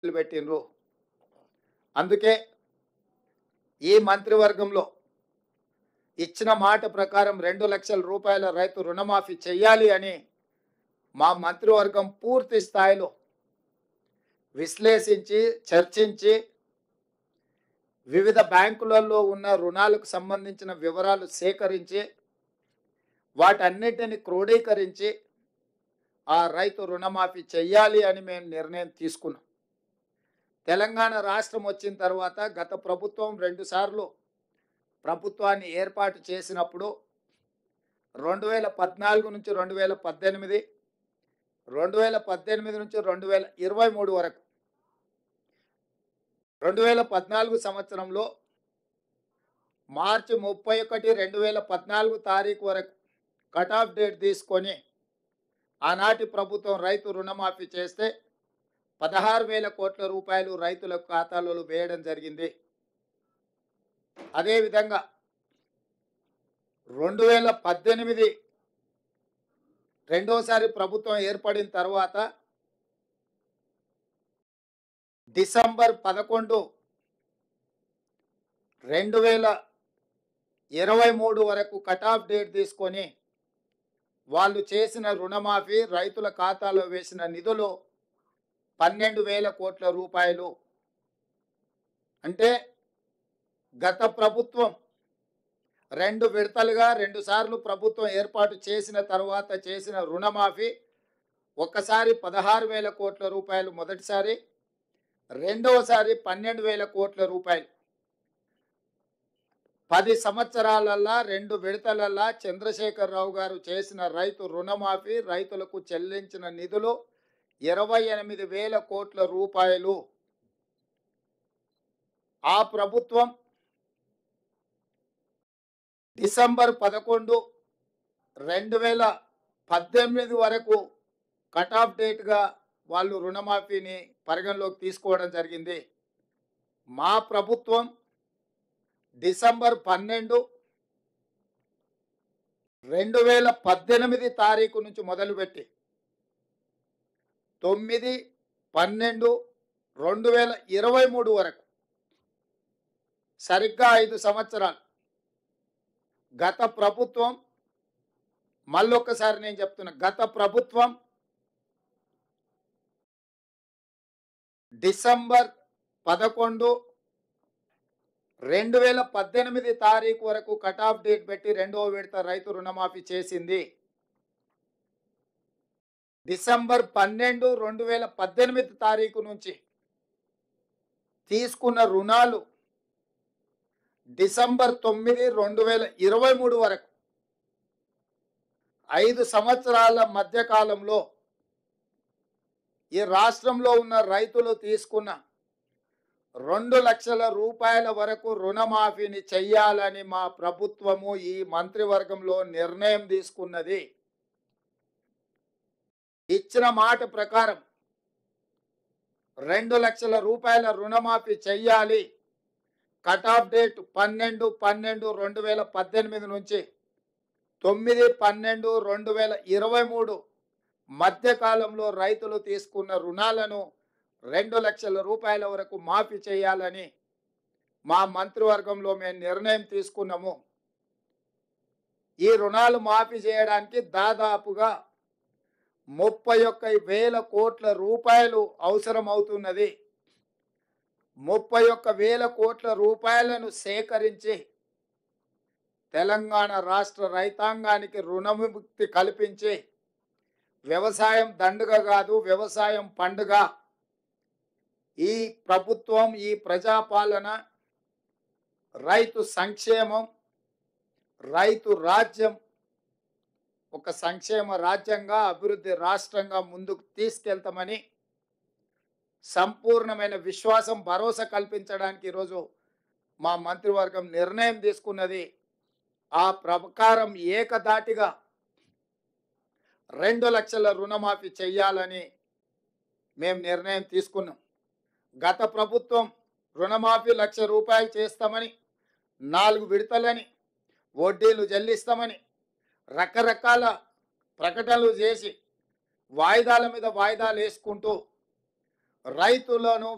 పెట్టిండ్రు. అందుకే ఈ మంత్రివర్గంలో ఇచ్చిన మాట ప్రకారం 2,00,000 రూపాయల రైతు రుణమాఫీ చేయాలి అని మా మంత్రివర్గం పూర్తి స్థాయిలో విశ్లేషించి చర్చించి వివిధ బ్యాంకులలో ఉన్న రుణాలకు సంబంధించిన వివరాలు సేకరించి వాటన్నిటిని క్రోడీకరించి ఆ రైతు రుణమాఫీ చేయాలి అని మేము నిర్ణయం తీసుకున్నాం. తెలంగాణ రాష్ట్రం వచ్చిన తర్వాత గత ప్రభుత్వం 2 సార్లు ప్రభుత్వాన్ని ఏర్పాటు చేసినప్పుడు 2014 నుంచి 2018, 2018 నుంచి 2023 వరకు 2014 సంవత్సరంలో మార్చి 31, 2014 తారీఖు వరకు కట్ ఆఫ్ డేట్ తీసుకొని ఆనాటి ప్రభుత్వం రైతు రుణమాఫీ చేస్తే 16,000 కోట్ల రూపాయలు రైతుల ఖాతాలలో వేయడం జరిగింది. అదేవిధంగా 2018 రెండోసారి ప్రభుత్వం ఏర్పడిన తర్వాత డిసెంబర్ 11, 2023 వరకు కట్ ఆఫ్ డేట్ తీసుకొని వాళ్ళు చేసిన రుణమాఫీ రైతుల ఖాతాలో వేసిన నిధులు 12,000 కోట్ల రూపాయలు. అంటే గత ప్రభుత్వం 2 విడతలుగా 2 సార్లు ప్రభుత్వం ఏర్పాటు చేసిన తర్వాత చేసిన రుణమాఫీ ఒక్కసారి 16,000 కోట్ల రూపాయలు మొదటిసారి, రెండవసారి 12,000 కోట్ల రూపాయలు. 10 సంవత్సరాలల్లా 2 విడతలల్లా చంద్రశేఖరరావు గారు చేసిన రైతు రుణమాఫీ రైతులకు చెల్లించిన నిధులు 28,000 కోట్ల రూపాయలు. ఆ ప్రభుత్వం డిసెంబర్ 11, 2018 వరకు కట్ ఆఫ్ డేట్గా వాళ్ళు రుణమాఫీని పరిగణలోకి తీసుకోవడం జరిగింది. మా ప్రభుత్వం డిసెంబర్ 12, 2018 తారీఖు నుంచి మొదలుపెట్టి 9, 12, 2023 వరకు సరిగ్గా 5 సంవత్సరాలు గత ప్రభుత్వం, మళ్ళొక్కసారి నేను చెప్తున్నా, గత ప్రభుత్వం డిసెంబర్ 11, 2018 తారీఖు వరకు కట్ ఆఫ్ డేట్ పెట్టి రెండవ విడత రైతు రుణమాఫీ చేసింది. డిసెంబర్ 12, 2018 తారీఖు నుంచి తీసుకున్న రుణాలు డిసెంబర్ 9, 2023 వరకు 5 సంవత్సరాల మధ్యకాలంలో ఈ రాష్ట్రంలో ఉన్న రైతులు తీసుకున్న 2 లక్షల రూపాయల వరకు రుణమాఫీని చెయ్యాలని మా ప్రభుత్వము ఈ మంత్రివర్గంలో నిర్ణయం తీసుకున్నది. ఇచ్చిన మాట ప్రకారం 2 లక్షల రూపాయల రుణమాఫీ చెయ్యాలి. కట్ ఆఫ్ డేట్ 12, 12, 2018 నుంచి 9, 12, 2023 మధ్యకాలంలో రైతులు తీసుకున్న రుణాలను 2 లక్షల రూపాయల వరకు మాఫీ చేయాలని మా మంత్రివర్గంలో మేము నిర్ణయం తీసుకున్నాము. ఈ రుణాలు మాఫీ చేయడానికి దాదాపుగా 31,000 కోట్ల రూపాయలు అవసరం అవుతున్నది. 31,000 కోట్ల రూపాయలను సేకరించి తెలంగాణ రాష్ట్ర రైతాంగానికి రుణముక్తి కల్పించి వ్యవసాయం దండుగ కాదు, వ్యవసాయం పండుగ. ఈ ప్రభుత్వం, ఈ ప్రజాపాలన రైతు సంక్షేమం, రైతు రాజ్యం ఒక సంక్షేమ రాజ్యంగా, అభివృద్ధి రాష్ట్రంగా ముందుకు తీసుకెళ్తామని సంపూర్ణమైన విశ్వాసం, భరోసా కల్పించడానికి ఈరోజు మా మంత్రివర్గం నిర్ణయం తీసుకున్నది. ఆ ప్రకారం ఏకధాటిగా 2 లక్షల రుణమాఫీ చెయ్యాలని మేము నిర్ణయం తీసుకున్నాం. గత ప్రభుత్వం రుణమాఫీ 1,00,000 రూపాయలు చేస్తామని, 4 విడతలని, వడ్డీలు చెల్లిస్తామని రకరకాల ప్రకటనలు చేసి వాయిదాల మీద వాయిదాలు వేసుకుంటూ రైతులను